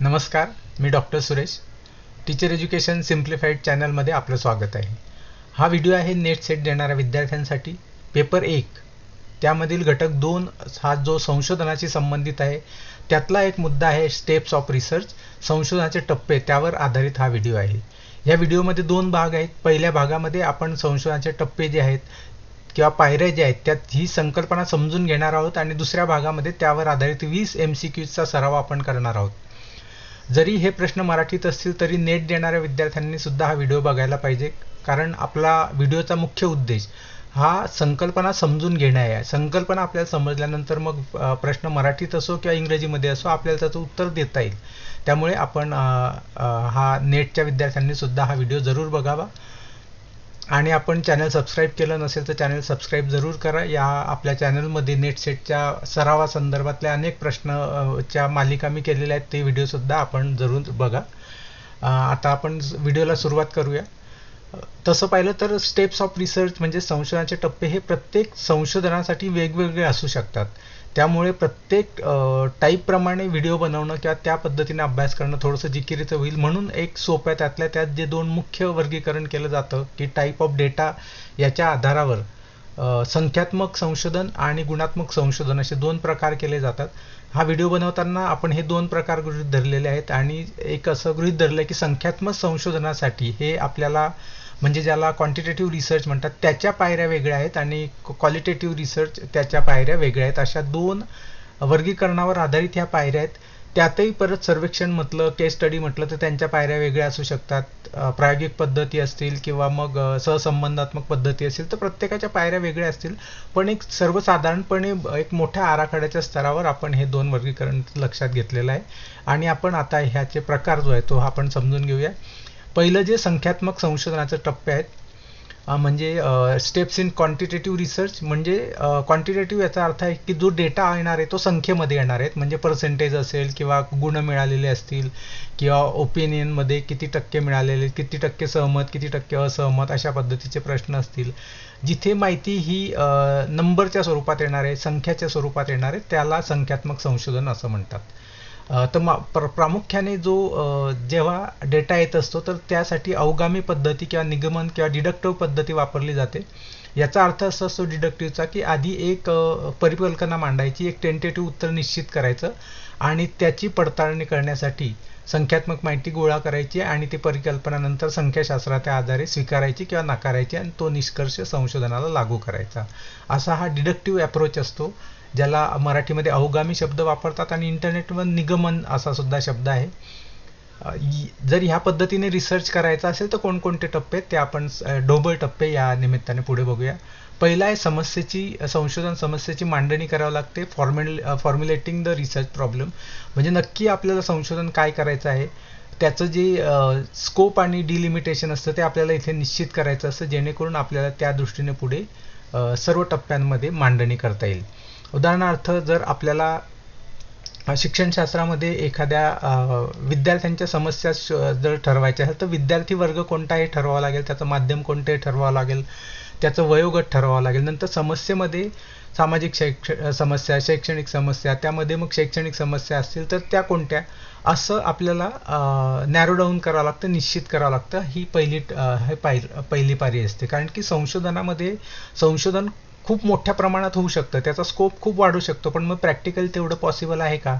नमस्कार, मी doctor Suresh. Teacher education simplified चॅनलमध्ये आपलं स्वागत आहे. हा व्हिडिओ आहे नेट सेट देणाऱ्या विद्यार्थ्यांसाठी. पेपर 1 त्यामधील घटक 2 हा जो संशोधनाशी संबंधित आहे त्यातला एक मुद्दा आहे स्टेप्स ऑफ रिसर्च, संशोधनाचे टप्पे, त्यावर आधारित हा व्हिडिओ आहे. या व्हिडिओमध्ये 2 भाग आहेत. पहिल्या भागामध्ये आपण संशोधनाचे टप्पे जे आहेत किंवा पायऱ्या ज्या आहेत त्यात ही संकल्पना समजून घेणार आहोत आणि दुसऱ्या भागामध्ये त्यावर आधारित 20 MCQचा सराव आपण करणार आहोत. जरी हे प्रश्न मराठीत असतील तरी नेट देणाऱ्या विद्यार्थ्यांनी सुद्धा हा व्हिडिओ बघायला पाहिजे, कारण आपला व्हिडिओचा मुख्य उद्देश हा संकल्पना समजून घेणे आहे. संकल्पना आपल्याला समजल्यानंतर मग प्रश्न मराठीत असो किंवा इंग्रजीमध्ये असो आपल्याला त्याचं उत्तर देता येईल. त्यामुळे आपण हा नेटच्या विद्यार्थ्यांनी सुद्धा हा व्हिडिओ जरूर बघावा. आणि आपण चॅनल सबस्क्राईब केलं नसेल तर चॅनल सबस्क्राईब जरूर करा. या आपल्या चॅनलमध्ये नेट सेटच्या सरावासंदर्भातल्या अनेक प्रश्नच्या मालिका मी केलेल्या आहेत, ते व्हिडिओसुद्धा आपण जरूर बघा. आता आपण व्हिडिओला सुरुवात करूया. तसं पाहिलं तर स्टेप्स ऑफ रिसर्च म्हणजे संशोधनाचे टप्पे हे प्रत्येक संशोधनासाठी वेगवेगळे असू शकतात. त्यामुळे प्रत्येक टाईपप्रमाणे व्हिडिओ बनवणं किंवा त्या पद्धतीने अभ्यास करणं थोडंसं जिकिरीचं होईल. म्हणून एक सोप्या त्यातल्या त्यात जे 2 मुख्य वर्गीकरण केलं जातं की टाईप ऑफ डेटा याच्या आधारावर संख्यात्मक संशोधन आणि गुणात्मक संशोधन असे 2 प्रकार केले जातात. हा व्हिडिओ बनवताना आपण हे 2 प्रकार गृहीत धरलेले आहेत आणि एक असं गृहीत धरलं की संख्यात्मक संशोधनासाठी हे आपल्याला म्हणजे ज्याला क्वांटिटेटिव्ह रिसर्च म्हणतात त्याच्या पायऱ्या वेगळ्या आहेत आणि क्वालिटेटिव्ह रिसर्च त्याच्या पायऱ्या वेगळ्या आहेत. अशा 2 वर्गीकरणावर आधारित ह्या पायऱ्या आहेत. त्यातही परत सर्वेक्षण म्हटलं, केस स्टडी म्हटलं तर त्यांच्या पायऱ्या वेगळ्या असू शकतात. प्रायोगिक पद्धती असतील किंवा मग सहसंबंधात्मक पद्धती असतील तर प्रत्येकाच्या पायऱ्या वेगळ्या असतील. पण एक सर्वसाधारणपणे एक मोठ्या आराखड्याच्या स्तरावर आपण हे 2 वर्गीकरण लक्षात घेतलेलं आहे आणि आपण आता ह्याचे प्रकार जो आहे तो आपण समजून घेऊया. पहिलं जे संख्यात्मक संशोधनाचे टप्पे आहेत म्हणजे स्टेप्स इन क्वांटिटेटिव्ह रिसर्च. म्हणजे क्वांटिटेटिव्ह याचा अर्थ आहे की जो डेटा येणार आहे तो संख्येमध्ये येणार आहे, म्हणजे पर्सेंटेज असेल किंवा गुण मिळालेले असतील किंवा ओपिनियनमध्ये किती टक्के मिळालेले, किती टक्के सहमत, किती टक्के असहमत, अशा पद्धतीचे प्रश्न असतील. जिथे माहिती ही नंबरच्या स्वरूपात येणार आहे, संख्याच्या स्वरूपात येणार आहे, त्याला संख्यात्मक संशोधन असं म्हणतात. तर प्रामुख्याने जो जेव्हा डेटा येत असतो तर त्यासाठी अवगामी पद्धती किंवा निगमन किंवा डिडक्टिव्ह पद्धती वापरली जाते. याचा अर्थ असा असतो डिडक्टिव्हचा की आधी एक परिकल्पना मांडायची, एक टेंटेटिव्ह उत्तर निश्चित करायचं आणि त्याची पडताळणी करण्यासाठी संख्यात्मक माहिती गोळा करायची आणि ती परिकल्पना नंतर संख्याशास्त्राच्या आधारे स्वीकारायची किंवा नाकारायची आणि तो निष्कर्ष संशोधनाला लागू करायचा. असा हा डिडक्टिव्ह अप्रोच असतो, ज्याला मराठीमध्ये अवगामी शब्द वापरतात आणि इंटरनेटवर निगमन असा सुद्धा शब्द आहे. जर ह्या पद्धतीने रिसर्च करायचा असेल तर कोणकोणते टप्पे ते आपण ढोबळ टप्पे या निमित्ताने पुढे बघूया. पहिला आहे संशोधन समस्येची मांडणी करावी लागते. फॉर्म्युलेटिंग द रिसर्च प्रॉब्लेम म्हणजे नक्की आपल्याला संशोधन काय करायचं आहे, त्याचं जे स्कोप आणि डिलिमिटेशन असतं ते आपल्याला इथे निश्चित करायचं असतं, जेणेकरून आपल्याला त्या दृष्टीने पुढे सर्व टप्प्यांमध्ये मांडणी करता येईल. उदाहरणार्थ जर आपल्याला शिक्षणशास्त्रामध्ये एखाद्या विद्यार्थ्यांच्या समस्या जर ठरवायच्या असेल तर विद्यार्थी वर्ग कोणता हे ठरवावं लागेल, त्याचं माध्यम कोणतं हे ठरवावं लागेल, त्याचं वयोगट ठरवावं लागेल. नंतर समस्येमध्ये सामाजिक समस्या, शैक्षणिक समस्या, त्यामध्ये मग शैक्षणिक समस्या असतील तर त्या कोणत्या, असं आपल्याला नॅरो डाऊन करावं लागतं, निश्चित करावं लागतं. ही पहिली पायरी असते. कारण की संशोधनामध्ये संशोधन खूप मोठ्या प्रमाणात होऊ शकतं, त्याचा स्कोप खूप वाढू शकतो, पण मग प्रॅक्टिकल तेवढं पॉसिबल आहे का,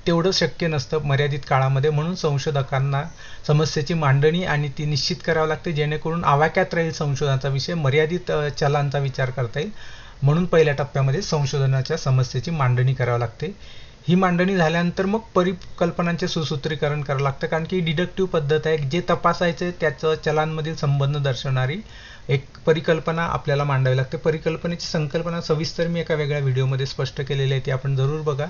तेवढं शक्य नसतं मर्यादित काळामध्ये. म्हणून संशोधकांना समस्येची मांडणी आणि ती निश्चित करावी लागते, जेणेकरून आवाक्यात राहील संशोधनाचा विषय, मर्यादित चलांचा विचार करता येईल. म्हणून पहिल्या टप्प्यामध्ये संशोधनाच्या समस्येची मांडणी करावी लागते. ही मांडणी झाल्यानंतर मग परिकल्पनांचे सुसूत्रीकरण करावं लागतं, कारण की डिडक्टिव्ह पद्धत आहे. जे तपासायचे त्याचं चलांमधील संबंध दर्शवणारी एक परिकल्पना आपल्याला मांडावी लागते. परिकल्पनेची संकल्पना सविस्तर मी एका वेगळ्या व्हिडिओमध्ये स्पष्ट केलेली आहे, ती आपण जरूर बघा.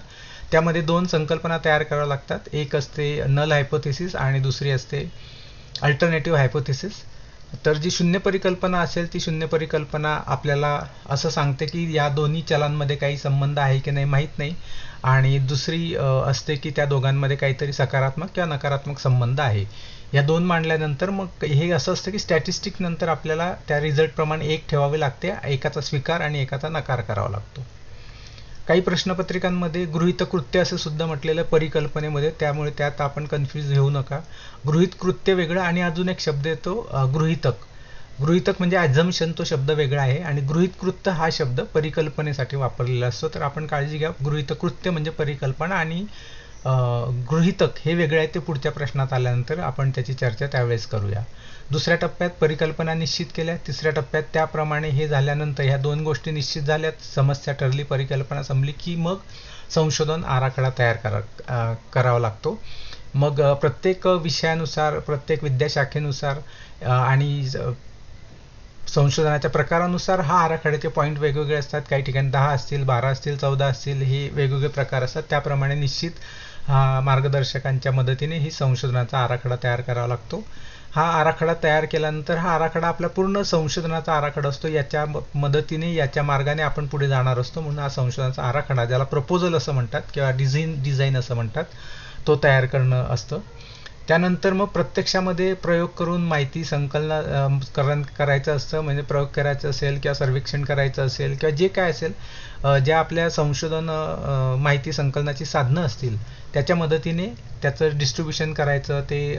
त्यामध्ये 2 संकल्पना तयार कराव्या लागतात. एक असते नल हायपोथेसिस आणि दुसरी असते अल्टरनेटिव्ह हायपोथेसिस. तर जी शून्य परिकल्पना असेल ती शून्य परिकल्पना आपल्याला असं सांगते की या दोन्ही चलांमध्ये काही संबंध आहे की नाही माहीत नाही, आणि दुसरी असते की त्या दोघांमध्ये काहीतरी सकारात्मक किंवा नकारात्मक संबंध आहे. या 2 मांडल्यानंतर मग हे असं असतं की स्टॅटिस्टिक नंतर आपल्याला त्या रिझल्ट प्रमाणे 1 ठेवावे लागते, एकाचा स्वीकार आणि एकाचा नकार करावा लागतो. काही प्रश्नपत्रिकांमध्ये गृहीत कृत्य असं सुद्धा म्हटलेलं परिकल्पनेमध्ये, त्यामुळे त्यात आपण कन्फ्यूज होऊ नका. गृहीत कृत्य वेगळं आणि अजून एक शब्द येतो गृहीतक. गृहीतक म्हणजे ॲझम्पशन, तो शब्द वेगळा आहे, आणि गृहीत कृत्य हा शब्द परिकल्पनेसाठी वापरलेला असतो. तर आपण काळजी घ्या, गृहीत कृत्य म्हणजे परिकल्पना आणि गृहीतक हे वेगळे आहे. ते पुढच्या प्रश्नात आल्यानंतर आपण त्याची चर्चा त्यावेळेस करूया. दुसऱ्या टप्प्यात परिकल्पना निश्चित केल्या. तिसऱ्या टप्प्यात त्याप्रमाणे हे झाल्यानंतर ह्या दोन गोष्टी निश्चित झाल्यात, समस्या ठरली, परिकल्पना संपली, की मग संशोधन आराखडा तयार करावा लागतो. मग प्रत्येक विषयानुसार, प्रत्येक विद्याशाखेनुसार आणि संशोधनाच्या प्रकारानुसार हा आराखड्याचे पॉईंट वेगवेगळे असतात. काही ठिकाणी 10 असतील, 12 असतील, 14 असतील, हे वेगवेगळे प्रकार असतात. त्याप्रमाणे निश्चित मार्गदर्शकांच्या मदतीने ही संशोधनाचा आराखडा तयार करावा लागतो. हा आराखडा तयार केल्यानंतर हा आराखडा आपला पूर्ण संशोधनाचा आराखडा असतो. याच्या मदतीने, याच्या मार्गाने आपण पुढे जाणार असतो. म्हणून हा संशोधनाचा आराखडा, ज्याला प्रपोजल असं म्हणतात किंवा डिझाईन असं म्हणतात, तो तयार करणं असतं. त्यानंतर मग प्रत्यक्षामध्ये प्रयोग करून माहिती संकलन करायचं असतं. म्हणजे प्रयोग करायचं असेल किंवा सर्वेक्षण करायचं असेल किंवा जे काय असेल, ज्या आपल्या संशोधन माहिती संकलनाची साधनं असतील त्याच्या मदतीने त्याचं डिस्ट्रीब्युशन करायचं. ते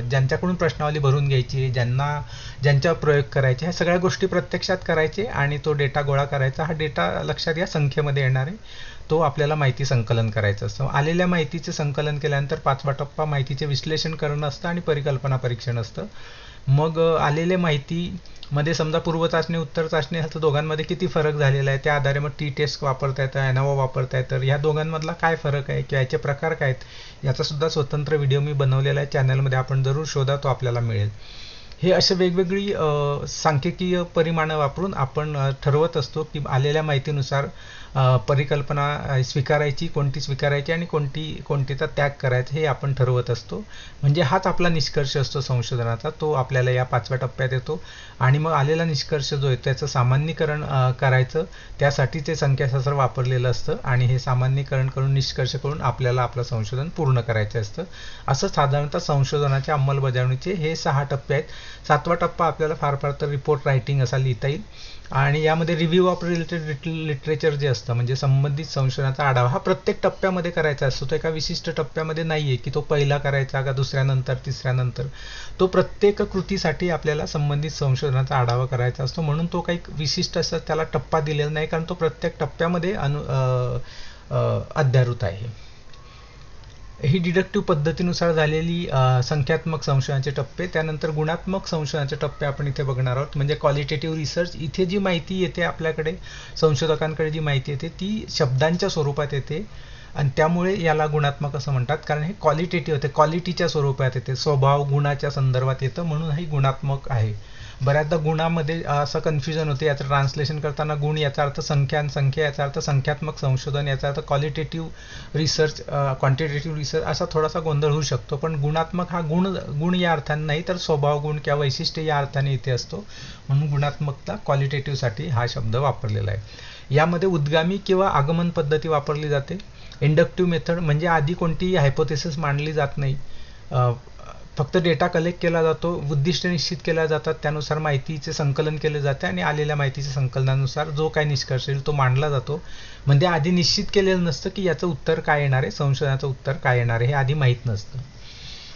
ज्यांच्याकडून प्रश्नावली भरून घ्यायची, ज्यांच्यावर प्रयोग करायचे, ह्या सगळ्या गोष्टी प्रत्यक्षात करायचे आणि तो डेटा गोळा करायचा. हा डेटा लक्षात या संख्येमध्ये येणार आहे, तो आपल्याला माहिती संकलन करायचं असतं. आलेल्या माहितीचे संकलन केल्यानंतर 5वा टप्पा माहितीचे विश्लेषण करणं असतं आणि परिकल्पना परीक्षण असतं. मग आलेल्या माहितीमध्ये समजा पूर्वचाचणी, उत्तर चाचणी असं दोघांमध्ये किती फरक झालेला आहे, त्या आधारे मग टी टेस्ट वापरता येतं, एनोवा वापरता येतं. ह्या दोघांमधला काय फरक आहे किंवा याचे प्रकार काय आहेत, याचा सुद्धा स्वतंत्र व्हिडिओ मी बनवलेला आहे चॅनलमध्ये, आपण जरूर शोधा, तो आपल्याला मिळेल. हे असे वेगवेगळी सांख्यिकीय परिमाणं वापरून आपण ठरवत असतो की आलेल्या माहितीनुसार परिकल्पना स्वीकारायची, कोणती स्वीकारायची आणि कोणतीचा त्याग करायचा, हे आपण ठरवत असतो. म्हणजे हाच आपला निष्कर्ष असतो संशोधनाचा, तो आपल्याला या 5व्या टप्प्यात येतो. आणि मग आलेला निष्कर्ष जो आहे त्याचं सामान्यीकरण करायचं, त्यासाठी ते संख्याशास्त्र वापरलेलं असतं आणि हे सामान्यीकरण करून, निष्कर्ष करून आपल्याला आपलं संशोधन पूर्ण करायचं असतं. असं साधारणतः संशोधनाच्या अंमलबजावणीचे हे 6 टप्पे आहेत. 7वा टप्पा आपल्याला फार तर रिपोर्ट रायटिंग असा लिहिता येईल, आणि यामध्ये रिव्ह्यू ऑफ रिलेटेड लिटरेचर जे असतं, म्हणजे संबंधित संशोधनाचा आढावा, हा प्रत्येक टप्प्यामध्ये करायचा असतो. तो एका विशिष्ट टप्प्यामध्ये नाही आहे की तो पहिला करायचा का दुसऱ्यानंतर, तिसऱ्यानंतर. तो प्रत्येक कृतीसाठी आपल्याला संबंधित संशोधनाचा आढावा करायचा असतो. म्हणून तो काही विशिष्ट असं त्याला टप्पा दिलेला नाही, कारण तो प्रत्येक टप्प्यामध्ये अध्यारूत आहे. ही डिडक्टिव्ह पद्धतीनुसार झालेली संख्यात्मक संशोधनाचे टप्पे. त्यानंतर गुणात्मक संशोधनाचे टप्पे आपण इथे बघणार आहोत. म्हणजे क्वालिटेटिव्ह रिसर्च. इथे जी माहिती येते आपल्याकडे, संशोधकांकडे जी माहिती येते ती शब्दांच्या स्वरूपात येते आणि त्यामुळे याला गुणात्मक असं म्हणतात, कारण हे क्वालिटेटिव्ह होते, क्वालिटीच्या स्वरूपात येते, स्वभाव गुणाच्या संदर्भात येतं, म्हणून हे गुणात्मक आहे. बऱ्याचदा गुणामध्ये असं कन्फ्युजन होते, याचं ट्रान्सलेशन करताना गुण याचा अर्थ संख्या आणि संख्या याचा अर्थ संख्यात्मक संशोधन, याचा अर्थ क्वालिटेटिव्ह रिसर्च, क्वांटिटेटिव्ह रिसर्च, असा थोडासा गोंधळ होऊ शकतो. पण गुणात्मक हा गुण या अर्थाने नाही, तर स्वभाव गुण किंवा वैशिष्ट्य या अर्थाने इथे असतो. म्हणून गुणात्मकता क्वालिटेटिव्हसाठी हा शब्द वापरलेला आहे. यामध्ये उद्गामी किंवा आगमन पद्धती वापरली जाते. इंडक्टिव्ह मेथड म्हणजे आधी कोणतीही हायपोथेसिस मांडली जात नाही, फक्त डेटा कलेक्ट केला जातो, उद्दिष्ट निश्चित केल्या जातात, त्यानुसार माहितीचे संकलन केले जाते आणि आलेल्या माहितीच्या संकलनानुसार जो काही निष्कर्ष येईल तो मांडला जातो. म्हणजे आधी निश्चित केलेलं नसतं की याचं उत्तर काय येणार आहे, संशोधनाचं उत्तर काय येणार आहे, हे आधी माहीत नसतं.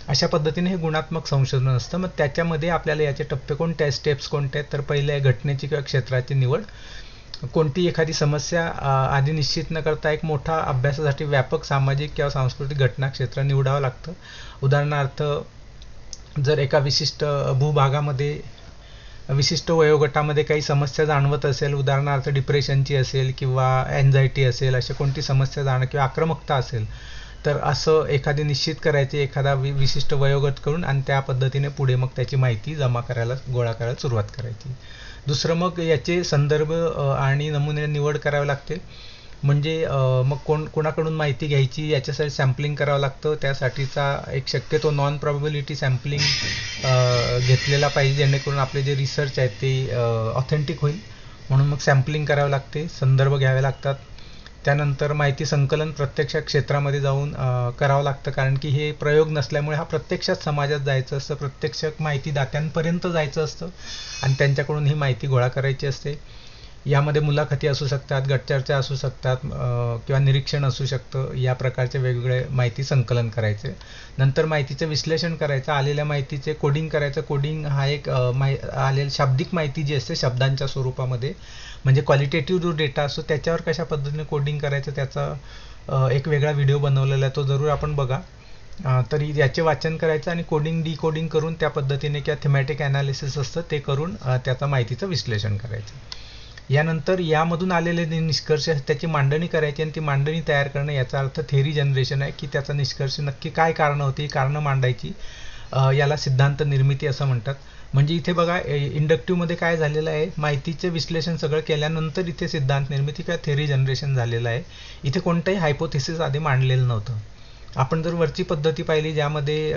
अशा पद्धतीने हे गुणात्मक संशोधन असतं. मग त्याच्यामध्ये आपल्याला याचे टप्पे कोणते आहेत, स्टेप्स कोणते आहेत, तर पहिले आहे घटनेची किंवा क्षेत्राची निवड. कोणती एखादी समस्या आधी निश्चित न करता एक मोठा अभ्यासासाठी व्यापक सामाजिक किंवा सांस्कृतिक घटना क्षेत्र निवडावं लागतं. उदाहरणार्थ, जर एका विशिष्ट भूभागामध्ये, विशिष्ट वयोगटामध्ये काही समस्या जाणवत असेल, उदाहरणार्थ डिप्रेशनची असेल किंवा एन्झायटी असेल, अशी कोणती समस्या जाणं किंवा आक्रमकता असेल, तर असं एखादी निश्चित करायची, एखादा विशिष्ट वयोगट करून, आणि त्या पद्धतीने पुढे मग त्याची माहिती गोळा करायला सुरुवात करायची. दुसरं, मग याचे संदर्भ आणि नमुने निवड करावे लागते. म्हणजे मग कोणाकडून माहिती घ्यायची याच्यासाठी सॅम्पलिंग करावं लागतं. त्यासाठीचा एक शक्यतो नॉन प्रॉबॅबिलिटी सॅम्पलिंग घेतलेला पाहिजे, जेणेकरून आपले जे रिसर्च आहेत ते ऑथेंटिक होईल. म्हणून मग सॅम्पलिंग करावं लागते, संदर्भ घ्यावे लागतात. त्यानंतर माहिती संकलन प्रत्यक्ष क्षेत्रामध्ये जाऊन करावं लागतं, कारण की हे प्रयोग नसल्यामुळे हा प्रत्यक्षात समाजात जायचं असतं, प्रत्यक्ष माहिती दात्यांपर्यंत जायचं असतं आणि त्यांच्याकडून ही माहिती गोळा करायची असते. यामध्ये मुलाखती असू शकतात, गटचर्चा असू शकतात, किंवा निरीक्षण असू शकतं. या प्रकारचे वेगवेगळे माहिती संकलन करायचे. नंतर माहितीचं विश्लेषण करायचं, आलेल्या माहितीचे कोडिंग करायचं. कोडिंग हा एक आलेली शाब्दिक माहिती जी असते शब्दांच्या स्वरूपामध्ये, म्हणजे क्वालिटेटिव्ह जो डेटा असतो त्याच्यावर कशा पद्धतीने कोडिंग करायचं त्याचा एक वेगळा व्हिडिओ बनवलेला आहे, तो जरूर आपण बघा. तरी याचे वाचन करायचं आणि कोडिंग डिकोडिंग करून त्या पद्धतीने किंवा थेमॅटिक ॲनालिसिस असतं ते करून त्याचा माहितीचं विश्लेषण करायचं. यानंतर यामधून आलेले निष्कर्ष त्याची मांडणी करायची आणि ती मांडणी तयार करणं, याचा अर्थ थेरी जनरेशन आहे, की त्याचा निष्कर्ष नक्की काय कारणं होती, कारणं मांडायची. याला सिद्धांत निर्मिती असं म्हणतात. म्हणजे इथे बघा इंडक्टिव्हमध्ये काय झालेलं आहे, माहितीचे विश्लेषण सगळं केल्यानंतर इथे सिद्धांत निर्मिती किंवा थेरी जनरेशन झालेलं आहे. इथे कोणतंही हायपोथेसिस आधी मांडलेलं नव्हतं. आपण जर वरची पद्धती पाहिली ज्यामध्ये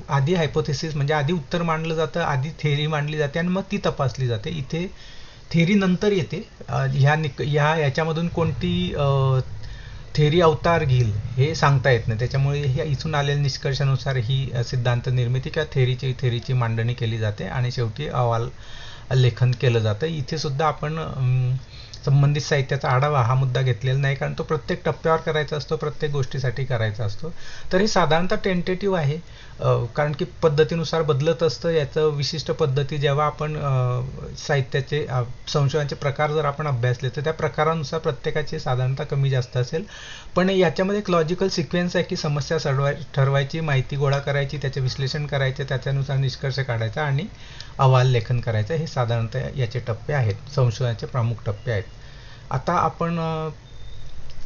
आधी हायपोथेसिस म्हणजे आधी उत्तर मांडलं जातं, आधी थेरी मांडली जाते आणि मग ती तपासली जाते. इथे थेरी नंतर येते. याच्यामधून कोणती थेरी अवतार घेईल हे सांगता येत नाही. त्याच्यामुळे इथून आलेल्या निष्कर्षानुसार ही सिद्धांत निर्मिती किंवा थेरीची मांडणी केली जाते आणि शेवटी अहवाल लेखन केलं जातं. इथे सुद्धा आपण संबंधित साहित्याचा आढावा हा मुद्दा घेतलेला नाही, कारण तो प्रत्येक टप्प्यावर करायचा असतो, प्रत्येक गोष्टीसाठी करायचा असतो. तर हे साधारणतः टेंटेटिव्ह आहे, कारण की पद्धतीनुसार बदलत असतं. याचं विशिष्ट पद्धती जेव्हा आपण साहित्याचे संशोधनाचे प्रकार जर आपण अभ्यासले तर त्या प्रकारानुसार प्रत्येकाची साधारणतः कमी जास्त असेल. पण याच्यामध्ये एक लॉजिकल सिक्वेन्स आहे की समस्या ठरवायची, माहिती गोळा करायची, त्याचे विश्लेषण करायचे, त्याच्यानुसार निष्कर्ष काढायचा आणि अहवाल लेखन करायचं. हे साधारणतः याचे टप्पे आहेत, संशोधनाचे प्रमुख टप्पे आहेत. आता आपण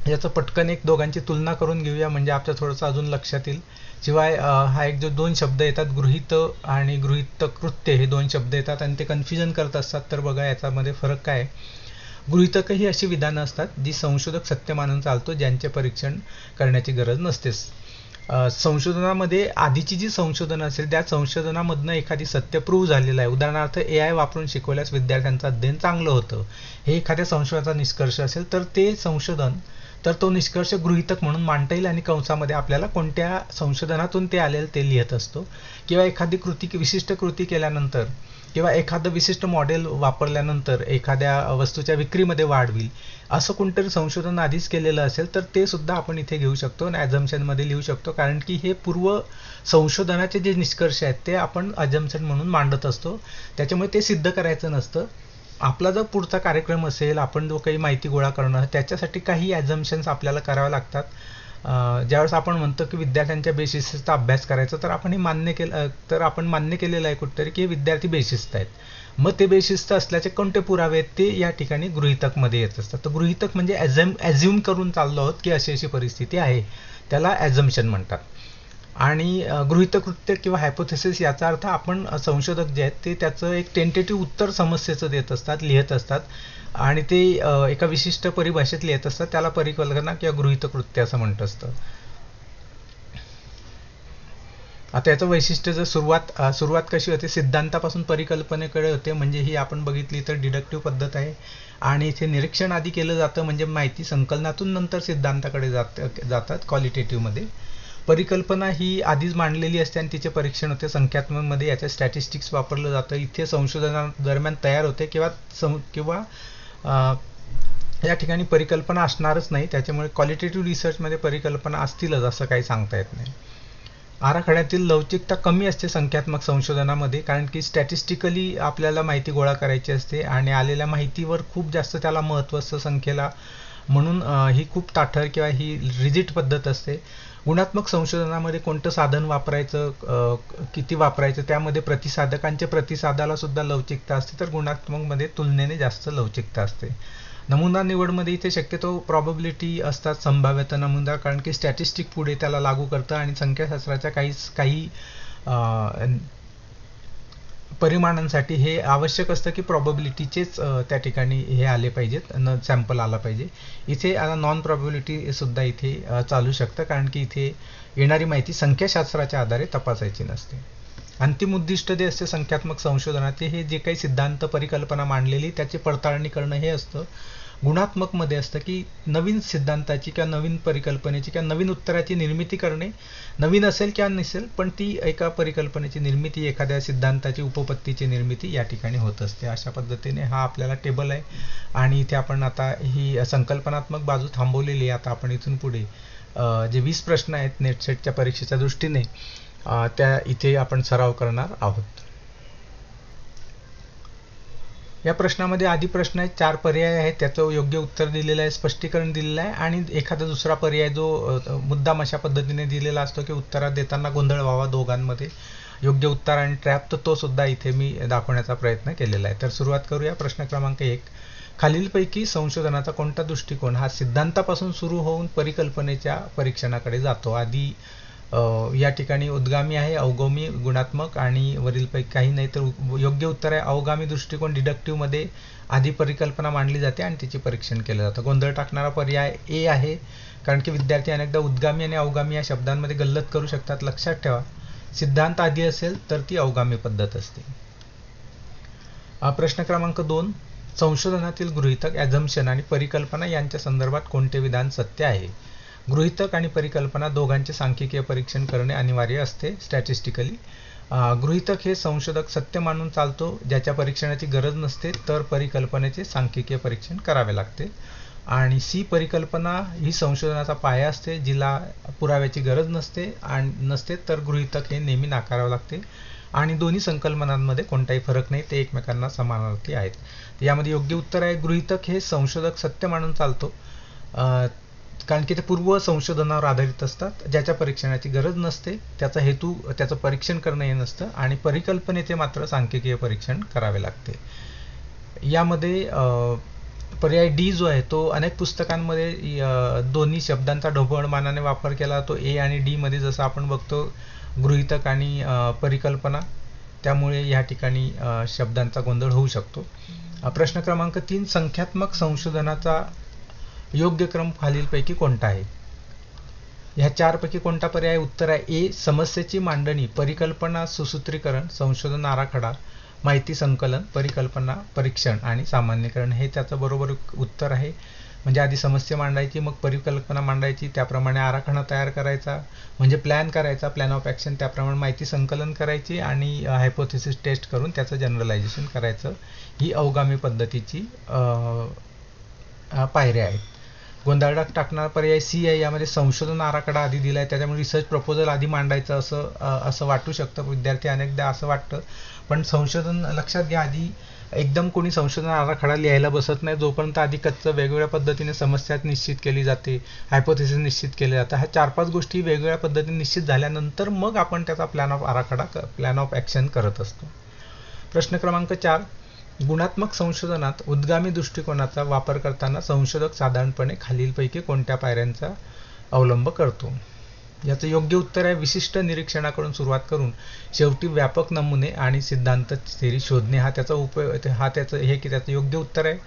याचं पटकन एक दोघांची तुलना करून घेऊया, म्हणजे आपलं थोडंसं अजून लक्षात येईल. शिवाय हा एक जो दोन शब्द येतात, गृहीत आणि गृहीत कृत्य, हे दोन शब्द येतात आणि ते कन्फ्युजन करत असतात. तर बघा याच्यामध्ये फरक काय आहे. गृहीतक ही अशी विधानं असतात जी संशोधक सत्य मानून चालतो, ज्यांचे परीक्षण करण्याची गरज नसतेच. संशोधनामध्ये आधीची जी संशोधन असेल त्या संशोधनामधनं एखादी सत्य प्रूव्ह झालेलं आहे. उदाहरणार्थ AI वापरून शिकवल्यास विद्यार्थ्यांचं अध्ययन चांगलं होतं, हे एखाद्या संशोधनाचा निष्कर्ष असेल तर ते संशोधन, तर तो निष्कर्ष गृहीतक म्हणून मांडता येईल आणि कंसामध्ये आपल्याला कोणत्या संशोधनातून ते आलेलं ते लिहित असतो. किंवा एखादी विशिष्ट कृती केल्यानंतर किंवा एखादं विशिष्ट मॉडेल वापरल्यानंतर एखाद्या वस्तूच्या विक्रीमध्ये वाढ होईल असं कोणतरी संशोधन आधीच केलेलं असेल तर ते सुद्धा आपण इथे घेऊ शकतो आणि ॲझम्पशनमध्ये लिहू शकतो, कारण की हे पूर्व संशोधनाचे जे निष्कर्ष आहेत ते आपण ॲझम्पशन म्हणून मांडत असतो. त्याच्यामुळे ते सिद्ध करायचं नसतं. आपला जो पुढचा कार्यक्रम असेल, आपण जो काही माहिती गोळा करणं, त्याच्यासाठी काही ॲझम्पशन्स आपल्याला कराव्या लागतात. ज्यावेळेस आपण म्हणतो की विद्यार्थ्यांच्या बेशिस्तचा अभ्यास करायचा, तर आपण हे मान्य केलेलं आहे कुठेतरी की हे विद्यार्थी बेशिस्त आहेत. मग ते बेशिस्त असल्याचे कोणते पुरावे आहेत ते या ठिकाणी गृहीतकमध्ये येत असतात. तर गृहीतक म्हणजे ॲझ्युम करून चाललो आहोत की अशी परिस्थिती आहे, त्याला ॲझम्पशन म्हणतात. आणि गृहीतकृत्य किंवा हायपोथेसिस याचा अर्थ आपण संशोधक जे आहेत ते त्याचं एक टेंटेटिव्ह उत्तर समस्येचं देत असतात, लिहित असतात आणि ते एका विशिष्ट परिभाषेत लिहित असतात. त्याला परिकल्पना किंवा गृहीतकृत्य असं म्हणत असतं. आता याचं वैशिष्ट्य जर सुरुवात कशी होते, सिद्धांतापासून परिकल्पनेकडे होते, म्हणजे ही आपण बघितली तर डिडक्टिव्ह पद्धत आहे. आणि इथे निरीक्षण आधी केलं जातं, म्हणजे माहिती संकलनातून नंतर सिद्धांताकडे जातात क्वालिटेटिव्हमध्ये. परिकल्पना ही आधीच मांडलेली असते आणि तिचे परीक्षण होते संख्यात्मकमध्ये, याचे स्टॅटिस्टिक्स वापरलं जातं. इथे संशोधनादरम्यान तयार होते किंवा या ठिकाणी परिकल्पना असणारच नाही. त्याच्यामुळे क्वालिटेटिव्ह रिसर्चमध्ये परिकल्पना असतीलच असं काही सांगता येत नाही. आराखड्यातील लवचिकता कमी असते संख्यात्मक संशोधनामध्ये, कारण की स्टॅटिस्टिकली आपल्याला माहिती गोळा करायची असते आणि आलेल्या माहितीवर खूप जास्त त्याला महत्त्व असतं संख्येला, म्हणून ही खूप ताठर किंवा ही रिजिड पद्धत असते. गुणात्मक संशोधनामध्ये कोणतं साधन वापरायचं, किती वापरायचं, त्यामध्ये प्रतिसादाला सुद्धा लवचिकता असते, तर गुणात्मकमध्ये तुलनेने जास्त लवचिकता असते. नमुना निवडमध्ये इथे शक्यतो प्रॉबॅबिलिटी असतात, संभाव्यता नमुना, कारण की स्टॅटिस्टिक पुढे त्याला लागू करतं आणि संख्याशास्त्राच्या काही परिमाणांसाठी हे आवश्यक असतं की प्रॉबॅबिलिटीचेच त्या ठिकाणी हे आले पाहिजेत, सॅम्पल आला पाहिजे. इथे आता नॉन प्रॉबॅबिलिटी सुद्धा इथे चालू शकतं, कारण की इथे येणारी माहिती संख्याशास्त्राच्या आधारे तपासायची नसते. अंतिम उद्दिष्ट जे असते संख्यात्मक संशोधनाचे, हे जे काही सिद्धांत परिकल्पना मांडलेली त्याची पडताळणी करणं हे असतं. गुणात्मक मध्ये असतं की नवीन सिद्धांताची किंवा नवीन परिकल्पनेची किंवा नवीन उत्तराची निर्मिती करणे, नवीन असेल किंवा नसेल पण ती एका परिकल्पनेची निर्मिती, एखाद्या सिद्धांताची उपपत्तीची निर्मिती या ठिकाणी होत असते. अशा पद्धतीने हा आपल्याला टेबल आहे आणि इथे आपण आता ही संकल्पनात्मक बाजू थांबवलेली आहे. आता आपण इथून पुढे जे 20 प्रश्न आहेत नेट सेटच्या परीक्षेच्या दृष्टीने त्या इथे आपण सराव करणार आहोत. या प्रश्नामध्ये आधी प्रश्न आहे, 4 पर्याय आहेत, त्याचं योग्य उत्तर दिलेलं आहे, स्पष्टीकरण दिलेलं आहे आणि एखादा दुसरा पर्याय जो मुद्दाम अशा पद्धतीने दिलेला असतो की उत्तरात देताना गोंधळ व्हावा दोघांमध्ये, योग्य उत्तर आणि ट्रॅप, तर तो सुद्धा इथे मी दाखवण्याचा प्रयत्न केलेला आहे. तर सुरुवात करूया. प्रश्न क्रमांक 1, खालीलपैकी संशोधनाचा कोणता दृष्टिकोन हा सिद्धांतापासून सुरू होऊन परिकल्पनेच्या परीक्षणाकडे जातो? आधी या ठिकाणी उद्गामी आहे, अवगामी, गुणात्मक आणि वरीलपैकी काही नाही. तर योग्य उत्तर आहे अवगामी दृष्टिकोन. डिडक्टिव्ह मध्ये आधी परिकल्पना मांडली जाते आणि तिचे परीक्षण केलं जातं. गोंधळ टाकणारा पर्याय ए आहे, कारण की विद्यार्थी अनेकदा उद्गामी आणि अवगामी या शब्दांमध्ये गल्लत करू शकतात. लक्षात ठेवा, सिद्धांत आधी असेल तर ती अवगामी पद्धत असते. प्रश्न क्रमांक 2, संशोधनातील गृहीतक, ॲझम्पशन आणि परिकल्पना यांच्या संदर्भात कोणते विधान सत्य आहे? गृहीतक आणि परिकल्पना दोघांचे सांख्यिकीय परीक्षण करणे अनिवार्य असते स्टॅटिस्टिकली. गृहीतक हे संशोधक सत्य मानून चालतो, ज्याच्या परीक्षणाची गरज नसते, तर परिकल्पनेचे सांख्यिकीय परीक्षण करावे लागते. आणि सी, परिकल्पना ही संशोधनाचा पाया असते, जिला पुराव्याची गरज नसते तर गृहीतक हे नेहमी नाकारावे लागते. आणि दोन्ही संकल्पनांमध्ये कोणताही फरक नाही, ते एकमेकांना समानार्थी आहेत. यामध्ये योग्य उत्तर आहे गृहीतक हे संशोधक सत्य मानून चालतो, कारण की ते पूर्व संशोधनावर आधारित असतात, ज्याच्या परीक्षणाची गरज नसते, त्याचा हेतू त्याचं परीक्षण करणं हे नसतं, आणि परिकल्पनेचे मात्र सांख्यिकीय परीक्षण करावे लागते. यामध्ये पर्याय डी जो आहे तो अनेक पुस्तकांमध्ये दोन्ही शब्दांचा ढोबळमानाने वापर केला तो ए आणि डी मध्ये, जसं आपण बघतो गृहीतक आणि परिकल्पना, त्यामुळे या ठिकाणी शब्दांचा गोंधळ होऊ शकतो. प्रश्न क्रमांक 3, संख्यात्मक संशोधनाचा योग्य क्रम खालीलपैकी कोणता आहे? ह्या 4 पैकी कोणता पर्याय उत्तर आहे? ए, समस्येची मांडणी, परिकल्पना सुसूत्रीकरण, संशोधन आराखडा, माहिती संकलन, परिकल्पना परीक्षण आणि सामान्यीकरण. हे त्याचं बरोबर उत्तर आहे. म्हणजे आधी समस्या मांडायची, मग परिकल्पना मांडायची, त्याप्रमाणे आराखडा तयार करायचा, म्हणजे प्लॅन करायचा, प्लॅन ऑफ ॲक्शन, त्याप्रमाणे माहिती संकलन करायची आणि हायपोथेसिस टेस्ट करून त्याचं जनरलायझेशन करायचं. ही अवगामी पद्धतीची पायऱ्या आहेत. गोंधळ टाकणारा पर्याय सी आहे. यामध्ये संशोधन आराखडा आधी दिला आहे, त्याच्यामुळे रिसर्च प्रपोजल आधी मांडायचं असं वाटू शकतं विद्यार्थी अनेकदा, असं वाटतं. पण संशोधन लक्षात घ्या, आधी एकदम कोणी संशोधन आराखडा लिहायला बसत नाही, जोपर्यंत आधी कच्चं वेगवेगळ्या पद्धतीने समस्या निश्चित केली जाते, हायपोथेसिस निश्चित केले जातं. ह्या 4-5 गोष्टी वेगवेगळ्या पद्धतीने निश्चित झाल्यानंतर मग आपण त्याचा प्लॅन ऑफ ॲक्शन करत असतो. प्रश्न क्रमांक 4, गुणात्मक संशोधनात उद्गामी दृष्टिकोनाचा वापर करताना संशोधक साधारणपणे खालीलपैकी कोणत्या पायऱ्यांचा अवलंब करतो? याचं योग्य उत्तर आहे विशिष्ट निरीक्षणाकडून सुरुवात करून शेवटी व्यापक नमुने आणि सिद्धांत थेरी शोधणे. त्याचं योग्य उत्तर आहे.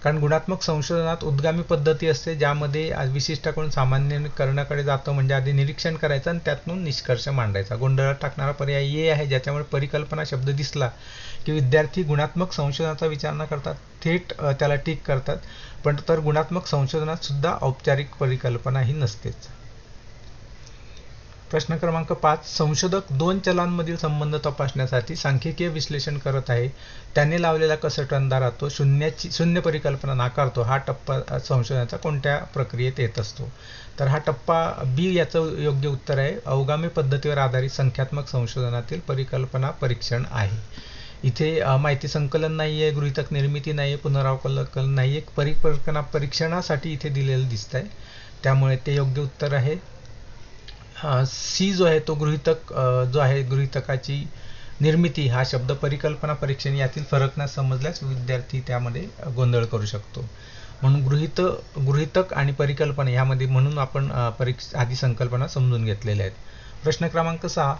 कारण गुणात्मक संशोधनात उद्गामी पद्धती असते, ज्यामध्ये विशिष्टाकडून सामान्यीकरणाकडे जातं, म्हणजे आधी निरीक्षण करायचं आणि त्यातून निष्कर्ष मांडायचा. गोंधळात टाकणारा पर्याय ए आहे, ज्याच्यामुळे परिकल्पना शब्द दिसला की विद्यार्थी गुणात्मक संशोधनाचा विचार न करता थेट त्याला टिक करतात, पण तर गुणात्मक संशोधनात सुद्धा औपचारिक परिकल्पना ही नसतेच. प्रश्न क्रमांक 5, संशोधक 2 चलांमधील संबंध तपासण्यासाठी सांख्यिकीय विश्लेषण करत आहे, त्याने लावलेला कसटंदारा तो शून्य परिकल्पना नाकारतो. हा टप्पा संशोधनाचा कोणत्या प्रक्रियेत येत असतो? तर हा टप्पा बी याचं योग्य उत्तर आहे. अवगामी पद्धतीवर आधारित संख्यात्मक संशोधनातील परिकल्पना परीक्षण आहे. इथे माहिती संकलन नाहीये, गृहीतक निर्मिती नाहीये, पुनरावलोकन नाहीये, परिकल्पना परीक्षणासाठी इथे दिलेलं दिसत आहे, त्यामुळे ते योग्य उत्तर आहे. सी जो आहे तो गृहीतक जो आहे, गृहीतकाची निर्मिती हा शब्द परिकल्पना परीक्षण यातील फरक न समजल्यास विद्यार्थी त्यामध्ये गोंधळ करू शकतो. म्हणून गृहीतक आणि परिकल्पना यामध्ये म्हणून आपण आधी संकल्पना समजून घेतलेल्या आहेत. प्रश्न क्रमांक 6,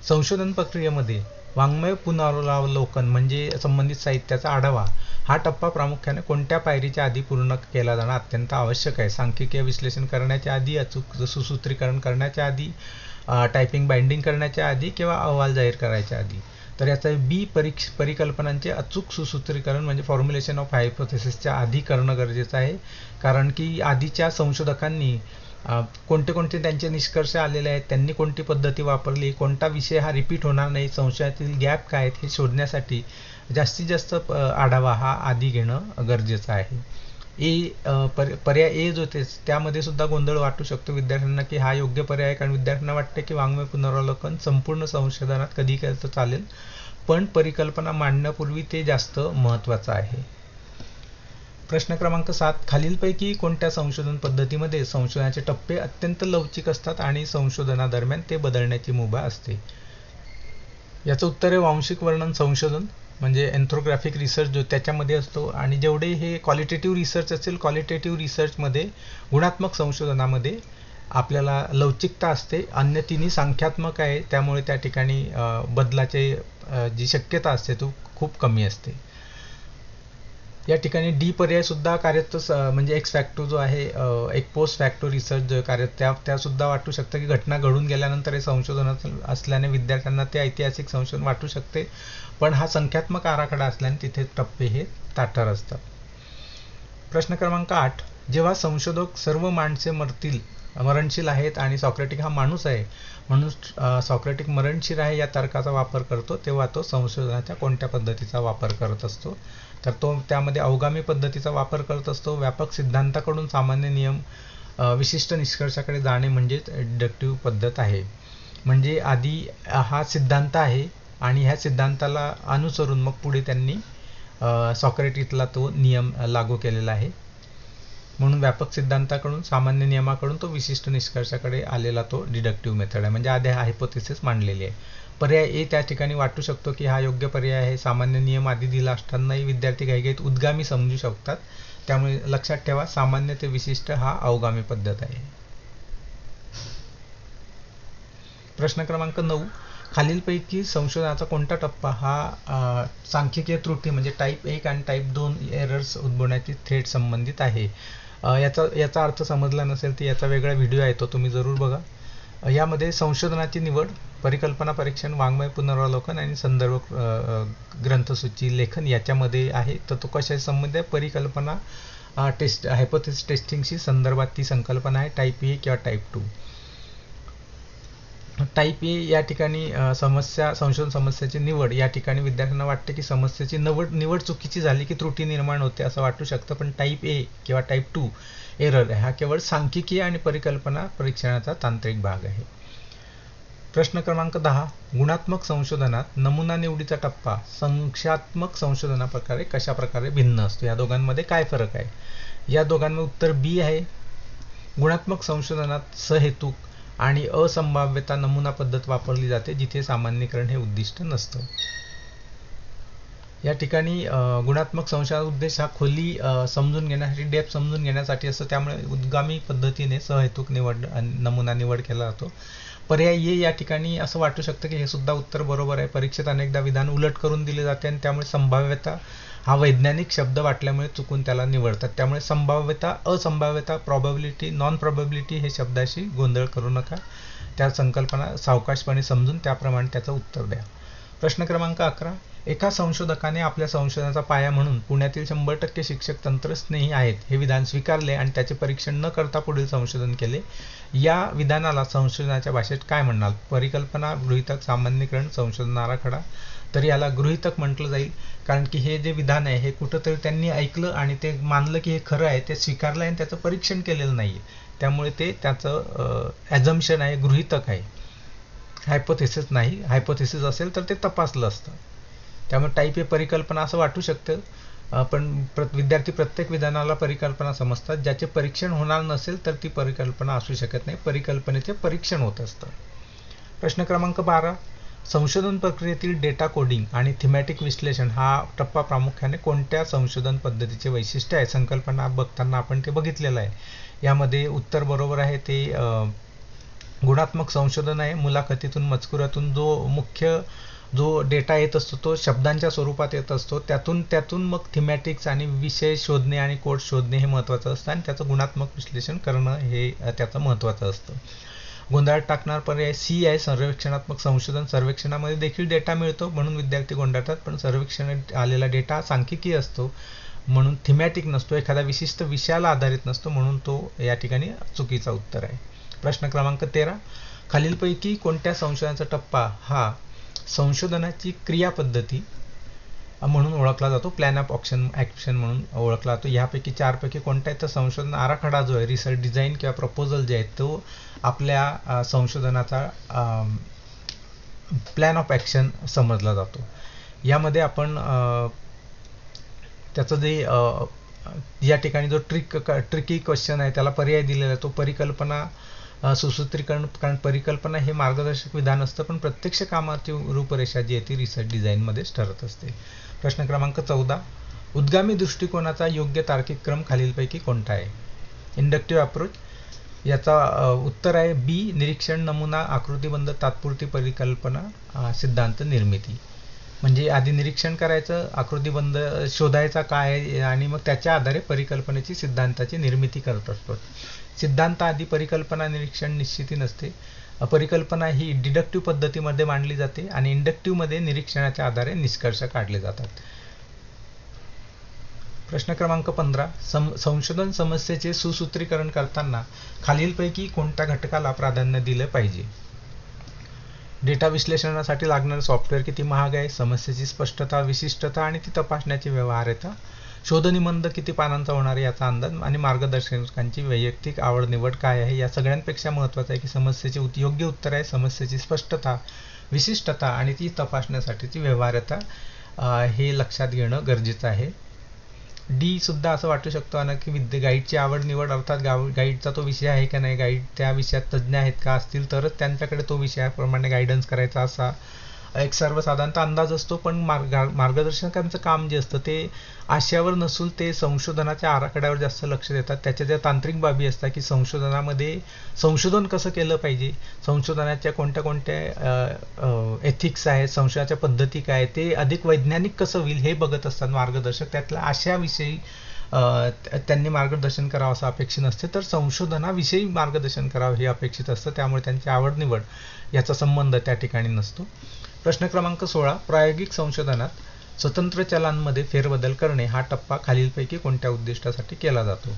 संशोधन प्रक्रियेमध्ये वाङ्मय पुनरावलोकन म्हणजे संबंधित साहित्याचा आढावा हा टप्पा प्रामुख्याने कोणत्या पायरीच्या आधी पूर्ण केला जाणं अत्यंत आवश्यक आहे? सांख्यिकीय विश्लेषण करण्याच्या आधी, अचूक सुसूत्रीकरण करण्याच्या आधी, टायपिंग बाइंडिंग करण्याच्या आधी किंवा अहवाल जाहीर करायच्या आधी? तर याचा बी परिकल्पनांचे अचूक सुसूत्रीकरण म्हणजे फॉर्म्युलेशन ऑफ हायपोथेसिसच्या आधी करणं गरजेचं आहे, कारण की आधीच्या संशोधकांनी कोणते कोणते त्यांचे निष्कर्ष आलेले आहेत, त्यांनी कोणती पद्धती वापरली, कोणता विषय हा रिपीट होणार नाही, संशयातील गॅप काय आहेत हे शोधण्यासाठी जास्तीत जास्त आढावा हा आधी घेणं गरजेचं आहे. पर्याय ए जो ते त्यामध्ये सुद्धा गोंधळ वाटू शकतो विद्यार्थ्यांना की हा योग्य पर्याय आहे, कारण विद्यार्थ्यांना वाटते की वाङ्मय पुनरावलोकन संपूर्ण संशोधनात कधी केलं तर चालेल, पण परिकल्पना मांडण्यापूर्वी ते जास्त महत्त्वाचं आहे. प्रश्न क्रमांक 7, खालीलपैकी कोणत्या संशोधन पद्धतीमध्ये संशोधनाचे टप्पे अत्यंत लवचिक असतात आणि संशोधनादरम्यान ते बदलण्याची मुभा असते? याचं उत्तर आहे वांशिक वर्णन संशोधन म्हणजे एन्थ्रोग्राफिक रिसर्च जो त्याच्यामध्ये असतो, आणि जेवढे हे क्वालिटेटिव्ह रिसर्च असेल क्वालिटेटिव्ह रिसर्चमध्ये गुणात्मक संशोधनामध्ये आपल्याला लवचिकता असते, अन्य तिन्ही संख्यात्मक आहे, त्यामुळे त्या ठिकाणी बदलाचे जी शक्यता असते तो खूप कमी असते. या ठिकाणी डी पर्याय सुद्धा कार्यरत म्हणजे एक्स फॅक्टो जो आहे एक पोस्ट फॅक्टो रिसर्च जो कार्यरत त्या सुद्धा वाटू शकतं की घटना घडून गेल्यानंतर हे संशोधन असल्याने विद्यार्थ्यांना ते ऐतिहासिक संशोधन वाटू शकते, पण हा संख्यात्मक आराखडा असल्याने तिथे टप्पे हे ताठर असतात. प्रश्न क्रमांक 8, जेव्हा संशोधक सर्व माणसे मरणशील आहेत आणि सॉक्रेटिक हा माणूस आहे म्हणून सॉक्रेटिक मरणशील आहे या तर्काचा वापर करतो, तेव्हा तो संशोधनाच्या कोणत्या पद्धतीचा वापर करत असतो? तर तो त्यामध्ये अवगामी पद्धतीचा वापर करत असतो. व्यापक सिद्धांताकडून सामान्य नियम विशिष्ट निष्कर्षाकडे जाणे म्हणजे डिडक्टिव्ह पद्धत आहे. म्हणजे आधी हा सिद्धांत आहे आणि ह्या सिद्धांताला अनुसरून मग पुढे त्यांनी सॉक्रेटिसला तो नियम लागू केलेला आहे, म्हणून व्यापक सिद्धांताकडून सामान्य नियमाकडून तो विशिष्ट निष्कर्षाकडे आलेला तो डिडक्टिव्ह मेथड आहे, म्हणजे आधी हायपोथेसिस मांडलेली आहे. पर्याय ए त्या ठिकाणी वाटू शकतो की हा योग्य पर्याय आहे. सामान्य नियम आधी दिला असतानाही विद्यार्थी घाईघाईत उद्गामी समजू शकतात, त्यामुळे लक्षात ठेवा सामान्य ते विशिष्ट हा अवगामी पद्धत आहे. प्रश्न क्रमांक 9, खालीलपैकी संशोधनाचा कोणता टप्पा हा सांख्यिकीय त्रुटी म्हणजे टाईप 1 आणि टाईप 2 एरर्स उद्भवण्याची थेट संबंधित आहे? याचा अर्थ समजला नसेल तर याचा वेगळा व्हिडिओ आहे, तो तुम्ही जरूर बघा. यामध्ये संशोधनाची निवड, परिकल्पना परीक्षण, वाङ्मय पुनरावलोकन आणि संदर्भ ग्रंथसूची लेखन याच्यामध्ये आहे. तर तो कशाशी संबंधित आहे? परिकल्पना हायपोथेसिस टेस्टिंगशी संदर्भात ती संकल्पना आहे, टाईप ए किंवा टाईप 2. टाईप ए या ठिकाणी संशोधन समस्याची निवड, या ठिकाणी विद्यार्थ्यांना वाटते की समस्येची निवड चुकीची झाली की त्रुटी निर्माण होते असं वाटू शकतं, पण टाईप ए किंवा टाईप 2 एरर हा केवळ सांख्यिकीय आणि परिकल्पना परीक्षणाचा तांत्रिक भाग आहे. प्रश्न क्रमांक 10, गुणात्मक संशोधनात नमुना निवडीचा टप्पा संख्यात्मक संशोधनाप्रकारे कशा प्रकारे भिन्न असतो? या दोघांमध्ये काय फरक आहे? या दोघांमध्ये उत्तर बी आहे. गुणात्मक संशोधनात सहेतुक आणि असंभाव्यता नमुना पद्धत वापरली जाते, जिथे सामान्यीकरण हे उद्दिष्ट नसतं. या ठिकाणी गुणात्मक संशोधनाचा उद्देश हा खोली समजून घेण्यासाठी, डेप्थ समजून घेण्यासाठी असतो, त्यामुळे उद्गामी पद्धतीने सहेतुक नमुना निवड केला जातो. पर्याय ए या ठिकाणी असं वाटू शकतं की हे सुद्धा उत्तर बरोबर आहे. परीक्षेत अनेकदा विधान उलट करून दिले जाते आणि त्यामुळे संभाव्यता हा वैज्ञानिक शब्द वाटल्यामुळे चुकून त्याला निवडतात, त्यामुळे संभाव्यता, असंभाव्यता, प्रॉबॅबिलिटी, नॉन प्रॉबॅबिलिटी हे शब्दाशी गोंधळ करू नका. त्या संकल्पना सावकाशपणे समजून त्याप्रमाणे त्याचं उत्तर द्या. प्रश्न क्रमांक 11, एका संशोधकाने आपल्या संशोधनाचा पाया म्हणून पुण्यातील 100% शिक्षक तंत्रस्नेही आहेत हे विधान स्वीकारले आणि त्याचे परीक्षण न करता पुढील संशोधन केले. या विधानाला संशोधनाच्या भाषेत काय म्हणाल? परिकल्पना, गृहीतक, सामान्यीकरण, संशोधन आराखडा? तर याला गृहीतक म्हटलं जाईल, कारण की हे जे विधान आहे हे कुठंतरी त्यांनी ऐकलं आणि ते मानलं की हे खरं आहे, ते स्वीकारलं आहे आणि त्याचं परीक्षण केलेलं नाही, त्यामुळे ते त्याचं ॲझम्पशन आहे, गृहीतक आहे, हायपोथेसिस नाही. हायपोथेसिस असेल तर ते तपासलं असतं. त्यामुळे टाईप ए परिकल्पना असं वाटू शकतं, पण विद्यार्थी प्रत्येक विधानाला परिकल्पना समजतात. ज्याचे परीक्षण होणार नसेल तर ती परिकल्पना असू शकत नाही, परिकल्पनेचे परीक्षण होत असतं. प्रश्न क्रमांक 12, संशोधन प्रक्रियेतील डेटा कोडिंग आणि थीमॅटिक विश्लेषण हा टप्पा प्रामुख्याने कोणत्या संशोधन पद्धतीचे वैशिष्ट्य आहे? संकल्पना बघताना आपण ते बघितलेलं आहे. यामध्ये उत्तर बरोबर आहे, ते गुणात्मक संशोधन आहे. मुलाखतीतून, मजकुरातून जो डेटा येत असतो तो शब्दांच्या स्वरूपात येत असतो, त्यातून मग थीमॅटिक्स आणि विषय शोधणे आणि कोड शोधणे हे महत्त्वाचं असतं आणि त्याचं गुणात्मक विश्लेषण करणं हे त्याचं महत्त्वाचं असतं. गोंधळात टाकणार पर्याय सी आहे, सर्वेक्षणात्मक संशोधन. सर्वेक्षणामध्ये देखील डेटा मिळतो म्हणून विद्यार्थी गोंधळतात, पण सर्वेक्षणात आलेला डेटा सांख्यिकी असतो म्हणून थीमॅटिक नसतो, एखाद्या विशिष्ट विषयाला आधारित नसतो, म्हणून तो या ठिकाणी चुकीचा उत्तर आहे. प्रश्न क्रमांक 13, खालीलपैकी कोणत्या संशोधनाचा टप्पा हा संशोधनाची क्रियापद्धती म्हणून ओळखला जातो, प्लॅन ऑफ ॲक्शन म्हणून ओळखला जातो. ह्यापैकी 4 पैकी कोणता आहे तर संशोधन आराखडा जो आहे, रिसर्च डिझाईन किंवा प्रपोजल जे आहे तो आपल्या संशोधनाचा प्लॅन ऑफ ॲक्शन समजला जातो. यामध्ये आपण त्याचं जे या ठिकाणी जो ट्रिकी क्वेश्चन आहे त्याला पर्याय दिलेला आहे तो परिकल्पना सुसूत्रीकरण. कारण परिकल्पना हे मार्गदर्शक विधान असतं, पण प्रत्यक्ष कामाची रूपरेषा जी आहे ती रिसर्च डिझाईनमध्येच ठरत असते. प्रश्न क्रमांक 14, उद्गामी दृष्टिकोनाचा योग्य तार्किक क्रम खालीलपैकी कोणता आहे? Inductive approach. याचा उत्तर आहे बी, निरीक्षण, नमुना, आकृतिबंध, तात्पुरती परिकल्पना, सिद्धांत निर्मिती. म्हणजे आधी निरीक्षण करायचं, आकृतिबंध शोधायचा काय आहे आणि मग त्याच्या आधारे परिकल्पनेची सिद्धांताची निर्मिती करत असतो. सिद्धांत आधी परिकल्पना निरीक्षण निश्चिती नसते. परिकल्पना ही डिडक्टिव्ह पद्धतीमध्ये मांडली जाते आणि इंडक्टिव्हमध्ये निरीक्षणाच्या आधारे निष्कर्ष काढले जातात. प्रश्न क्रमांक 15, संशोधन समस्येचे सुसूत्रीकरण करताना खालीलपैकी कोणत्या घटकाला प्राधान्य दिले पाहिजे? डेटा विश्लेषणासाठी लागणारे सॉफ्टवेअर किती महाग आहे, समस्येची स्पष्टता, विशिष्टता आणि ती तपासण्याची व्यवहार्यता, शोधनिबंध किती पानांचा होणार आहे याचा अंदाज आणि मार्गदर्शकांची वैयक्तिक आवड निवड काय आहे. या सगळ्यांपेक्षा महत्त्वाचं आहे की समस्येचे योग्य उत्तर आहे समस्येची स्पष्टता, विशिष्टता आणि ती तपासण्यासाठीची व्यवहार्यता. हे लक्षात घेणं गरजेचं आहे. डी सुद्धा असं वाटू शकतो ना की गाईडची आवड निवड, अर्थात गाईडचा तो विषय आहे का नाही, गाईड त्या विषयात तज्ज्ञ आहेत का, असतील तरच त्यांच्याकडे तो विषयाप्रमाणे गायडन्स करायचा असा एक सर्वसाधारणतः अंदाज असतो. पण मार्गदर्शकांचं काम जे असतं ते आशयावर नसून ते संशोधनाच्या आराखड्यावर जास्त लक्ष देतात. त्याच्या ज्या तांत्रिक बाबी असतात की संशोधनामध्ये संशोधन कसं केलं पाहिजे, संशोधनाच्या कोणत्या कोणत्या एथिक्स आहेत, संशोधनाच्या पद्धती काय, ते अधिक वैज्ञानिक कसं होईल हे बघत असतात मार्गदर्शक. त्यातल्या आशयाविषयी त्यांनी मार्गदर्शन करावं असं अपेक्षित नसते, तर संशोधनाविषयी मार्गदर्शन करावं हे अपेक्षित असतं. त्यामुळे त्यांची आवड निवड याचा संबंध त्या ठिकाणी नसतो. प्रश्न क्रमांक 16, प्रायोगिक संशोधनात स्वतंत्र चलांमध्ये फेरबदल करणे हा टप्पा खालीलपैकी कोणत्या उद्दिष्टासाठी केला जातो?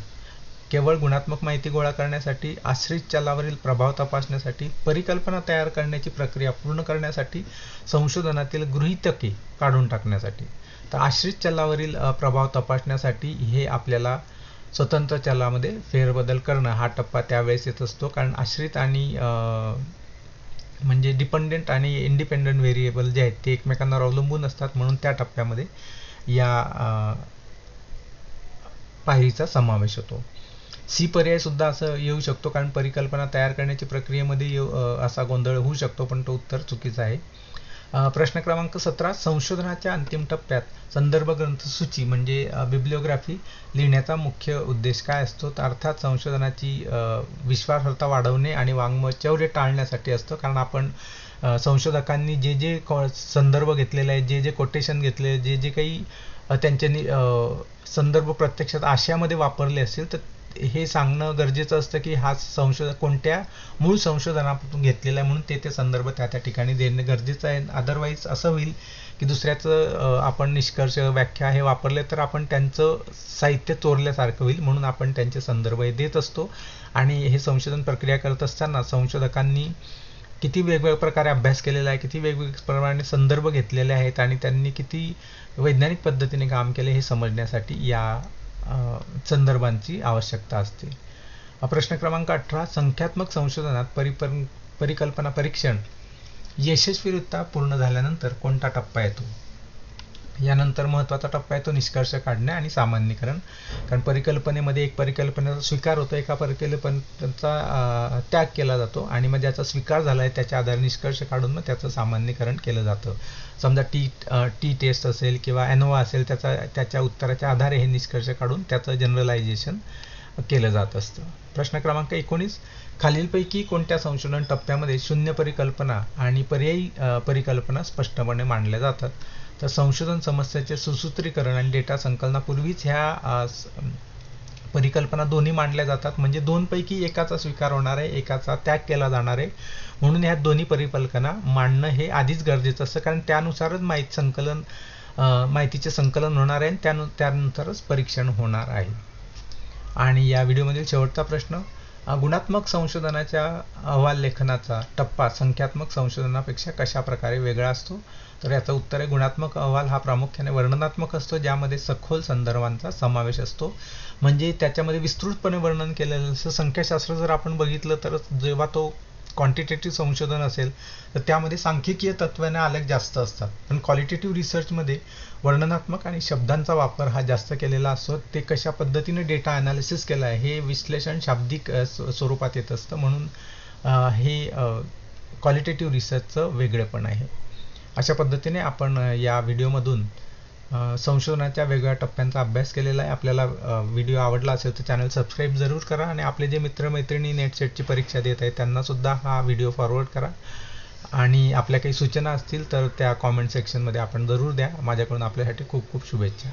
केवळ गुणात्मक माहिती गोळा करण्यासाठी, आश्रित चलावरील प्रभाव तपासण्यासाठी, परिकल्पना तयार करण्याची प्रक्रिया पूर्ण करण्यासाठी, संशोधनातील गृहीतके काढून टाकण्यासाठी. तर आश्रित चलावरील प्रभाव तपासण्यासाठी हे आपल्याला स्वतंत्र चलामध्ये फेरबदल करणं हा टप्पा त्यावेळेस येत असतो. कारण आश्रित आणि म्हणजे डिपेंडंट आणि इंडिपेंडंट व्हेरिएबल जे आहेत ते एकमेकांवर अवलंबून असतात, म्हणून त्या टप्प्यामध्ये या पायरीचा समावेश होतो. सी पर्याय सुद्धा असं येऊ शकतो, कारण परिकल्पना तयार करण्याची प्रक्रियेमध्ये असा गोंधळ होऊ शकतो, पण तो उत्तर चुकीचा आहे. प्रश्न क्रमांक 17, संशोधनाच्या अंतिम टप्प्यात संदर्भ ग्रंथसूची म्हणजे बिब्लिओग्राफी लिहिण्याचा मुख्य उद्देश काय असतो? तर अर्थात संशोधनाची विश्वासार्हता वाढवणे आणि वाङ्मयचौर्य टाळण्यासाठी असतं. कारण आपण संशोधकांनी जे जे संदर्भ घेतलेले आहेत, जे जे कोटेशन घेतले, जे जे काही त्यांचे संदर्भ प्रत्यक्षात आशयामध्ये वापरले असतील, तर हे सांगणं गरजेचं असतं की हा कोणत्या मूळ संशोधनातून घेतलेला आहे, म्हणून ते संदर्भ त्या ठिकाणी देणं गरजेचं आहे. अदरवाईज असं होईल की दुसऱ्याचं आपण निष्कर्ष व्याख्या हे वापरले तर आपण त्यांचं साहित्य चोरल्यासारखं होईल, म्हणून आपण त्यांचे संदर्भ हे देत असतो. आणि हे संशोधन प्रक्रिया करत असताना संशोधकांनी किती वेगवेगळ्या प्रकारे अभ्यास केलेला आहे, किती वेगवेगळ्या प्रमाणे संदर्भ घेतलेले आहेत आणि त्यांनी किती वैज्ञानिक पद्धतीने काम केले हे समजण्यासाठी या संदर्भांची आवश्यकता असते. प्रश्न क्रमांक 18, संख्यात्मक संशोधनात परिकल्पना परीक्षण यशस्वीरित्या पूर्ण झाल्यानंतर कोणता टप्पा येतो? यानंतर महत्त्वाचा टप्पा येतो निष्कर्ष काढणे आणि सामान्यीकरण. कारण परिकल्पनेमध्ये एक परिकल्पनेचा स्वीकार होतो, एका परिकल्पनेचा त्याग केला जातो आणि मग ज्याचा स्वीकार झाला आहे त्याच्या आधारे निष्कर्ष काढून मग त्याचं सामान्यीकरण केलं जातं. समजा टी टेस्ट असेल किंवा एनोवा असेल, त्याच्या उत्तराच्या आधारे हे निष्कर्ष काढून त्याचं जनरलायझेशन केलं जात असतं. प्रश्न क्रमांक 19, खालीलपैकी कोणत्या संशोधन टप्प्यामध्ये शून्य परिकल्पना आणि पर्यायी परिकल्पना स्पष्टपणे मांडल्या जातात? तर संशोधन समस्येचे सुसूत्रीकरण आणि डेटा संकलनापूर्वीच ह्या परिकल्पना दोन्ही मांडल्या जातात, म्हणजे दोनपैकी एकाचा स्वीकार होणार आहे, एकाचा त्याग केला जाणार आहे. म्हणून ह्या दोन्ही परिकल्पना मांडणं हे आधीच गरजेचं असतं, कारण त्यानुसारच माहितीचे संकलन होणार आहे आणि त्यानुसारच परीक्षण होणार आहे. आणि या व्हिडिओमधील शेवटचा प्रश्न, गुणात्मक संशोधनाच्या अहवाल लेखनाचा टप्पा संख्यात्मक संशोधनापेक्षा कशा प्रकारे वेगळा असतो? तर याचं उत्तर आहे, गुणात्मक अहवाल हा प्रामुख्याने वर्णनात्मक असतो, ज्यामध्ये सखोल संदर्भांचा समावेश असतो. म्हणजे त्याच्यामध्ये विस्तृतपणे वर्णन केलेलं असतं. संख्याशास्त्र जर आपण बघितलं तर जेव्हा तो क्वांटिटेटिव्ह संशोधन असेल तर त्यामध्ये सांख्यिकीय तत्त्वाने आलेख जास्त असतात, पण क्वालिटेटिव्ह रिसर्चमध्ये वर्णनात्मक आणि शब्दांचा वापर हा जास्त केलेला असतो. ते कशा पद्धतीने डेटा ॲनालिसिस केला आहे हे विश्लेषण शाब्दिक स्वरूपात येत असतं, म्हणून हे क्वालिटेटिव्ह रिसर्चचं वेगळेपण आहे. अशा पद्धतीने आपण या व्हिडिओमधून संशोधनाच्या वेगवेगळ्या टप्प्यांचा अभ्यास केलेला आहे. आपल्याला व्हिडिओ आवडला असेल तर चॅनल सबस्क्राईब जरूर करा आणि आपले जे मित्रमैत्रिणी नेटसेटची परीक्षा देत आहेत त्यांनासुद्धा हा व्हिडिओ फॉरवर्ड करा. आणि आपल्या काही सूचना असतील तर त्या कॉमेंट सेक्शनमध्ये आपण जरूर द्या. माझ्याकडून आपल्यासाठी खूप खूप शुभेच्छा.